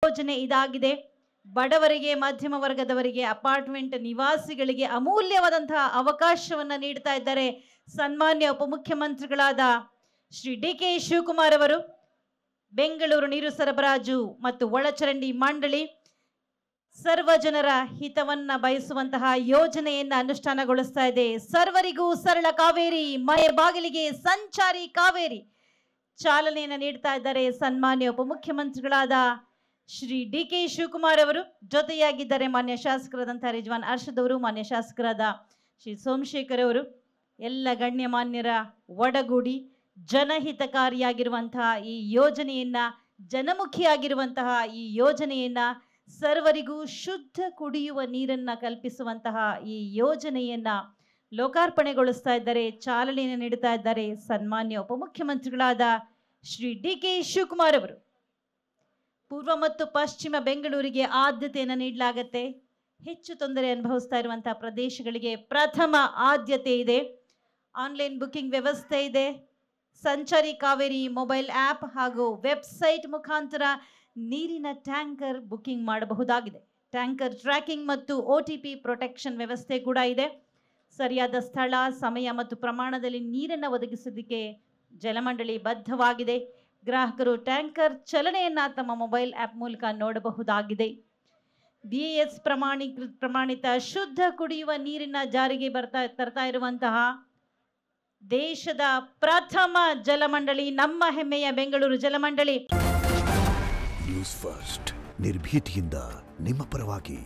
ಯೋಜನೆ ಇದಾಗಿದೆ. ಬಡವರಿಗೆ, ಮಧ್ಯಮ ವರ್ಗದವರಿಗೆ, ಅಪಾರ್ಟ್ಮೆಂಟ್ ನಿವಾಸಿಗಳಿಗೆ ಅಮೂಲ್ಯವಾದಂತಹ ಅವಕಾಶವನ್ನ ನೀಡ್ತಾ ಇದ್ದಾರೆ ಸನ್ಮಾನ್ಯ ಉಪಮುಖ್ಯಮಂತ್ರಿಗಳಾದ ಶ್ರೀ ಡಿ.ಕೆ. ಶಿವಕುಮಾರ್ ಅವರು. ಬೆಂಗಳೂರು ನೀರು ಸರಬರಾಜು ಮತ್ತು ಒಳಚರಂಡಿ ಮಂಡಳಿ ಸರ್ವ ಜನರ ಹಿತವನ್ನ ಬಯಸುವಂತಹ ಯೋಜನೆಯನ್ನ ಅನುಷ್ಠಾನಗೊಳಿಸ್ತಾ ಇದೆ. ಸರ್ವರಿಗೂ ಸರಳ ಕಾವೇರಿ, ಮನೆ ಬಾಗಿಲಿಗೆ ಸಂಚಾರಿ ಕಾವೇರಿ ಚಾಲನೆಯನ್ನ ನೀಡ್ತಾ ಇದ್ದಾರೆ ಸನ್ಮಾನ್ಯ ಉಪಮುಖ್ಯಮಂತ್ರಿಗಳಾದ ಶ್ರೀ ಡಿ.ಕೆ. ಶಿವಕುಮಾರ್ ಅವರು. ಜೊತೆಯಾಗಿದ್ದಾರೆ ಮಾನ್ಯ ಶಾಸಕರಾದಂತಹ ರಿಜ್ವಾನ್ ಅರ್ಷದ್ ಅವರು, ಮಾನ್ಯ ಶಾಸಕರಾದ ಶ್ರೀ ಸೋಮಶೇಖರ್ ಅವರು. ಎಲ್ಲ ಗಣ್ಯಮಾನ್ಯರ ಒಡಗೂಡಿ ಜನಹಿತಕಾರಿಯಾಗಿರುವಂತಹ ಈ ಯೋಜನೆಯನ್ನ, ಜನಮುಖಿಯಾಗಿರುವಂತಹ ಈ ಯೋಜನೆಯನ್ನ, ಸರ್ವರಿಗೂ ಶುದ್ಧ ಕುಡಿಯುವ ನೀರನ್ನ ಕಲ್ಪಿಸುವಂತಹ ಈ ಯೋಜನೆಯನ್ನ ಲೋಕಾರ್ಪಣೆಗೊಳಿಸ್ತಾ ಇದ್ದಾರೆ, ಚಾಲನೆಯನ್ನು ನೀಡುತ್ತಾ ಇದ್ದಾರೆ ಸನ್ಮಾನ್ಯ ಉಪಮುಖ್ಯಮಂತ್ರಿಗಳಾದ ಶ್ರೀ ಡಿ.ಕೆ. ಶಿವಕುಮಾರ್ ಅವರು. ಪೂರ್ವ ಮತ್ತು ಪಶ್ಚಿಮ ಬೆಂಗಳೂರಿಗೆ ಆದ್ಯತೆಯನ್ನು ನೀಡಲಾಗುತ್ತೆ. ಹೆಚ್ಚು ತೊಂದರೆ ಅನುಭವಿಸ್ತಾ ಇರುವಂತಹ ಪ್ರದೇಶಗಳಿಗೆ ಪ್ರಥಮ ಆದ್ಯತೆ ಇದೆ. ಆನ್ಲೈನ್ ಬುಕಿಂಗ್ ವ್ಯವಸ್ಥೆ ಇದೆ. ಸಂಚಾರಿ ಕಾವೇರಿ ಮೊಬೈಲ್ ಆ್ಯಪ್ ಹಾಗೂ ವೆಬ್ಸೈಟ್ ಮುಖಾಂತರ ನೀರಿನ ಟ್ಯಾಂಕರ್ ಬುಕಿಂಗ್ ಮಾಡಬಹುದಾಗಿದೆ. ಟ್ಯಾಂಕರ್ ಟ್ರ್ಯಾಕಿಂಗ್ ಮತ್ತು OTP ಪ್ರೊಟೆಕ್ಷನ್ ವ್ಯವಸ್ಥೆ ಕೂಡ ಇದೆ. ಸರಿಯಾದ ಸ್ಥಳ, ಸಮಯ ಮತ್ತು ಪ್ರಮಾಣದಲ್ಲಿ ನೀರನ್ನು ಒದಗಿಸೋದಕ್ಕೆ ಜಲಮಂಡಳಿ ಬದ್ಧವಾಗಿದೆ. ಗ್ರಾಹಕರು ಟ್ಯಾಂಕರ್ ಚಲನೆಯನ್ನ ತಮ್ಮ ಮೊಬೈಲ್ ಆ್ಯಪ್ ಮೂಲಕ ನೋಡಬಹುದಾಗಿದೆ. BIS ಪ್ರಮಾಣಿತ ಶುದ್ಧ ಕುಡಿಯುವ ನೀರಿನ ಜಾರಿಗೆ ತರ್ತಾ ಇರುವಂತಹ ದೇಶದ ಪ್ರಥಮ ಜಲಮಂಡಳಿ ನಮ್ಮ ಹೆಮ್ಮೆಯ ಬೆಂಗಳೂರು ಜಲಮಂಡಳಿ. ನ್ಯೂಸ್ ಫಸ್ಟ್, ನಿರ್ಭೀತಿಯಿಂದ ನಿಮ್ಮ ಪರವಾಗಿ.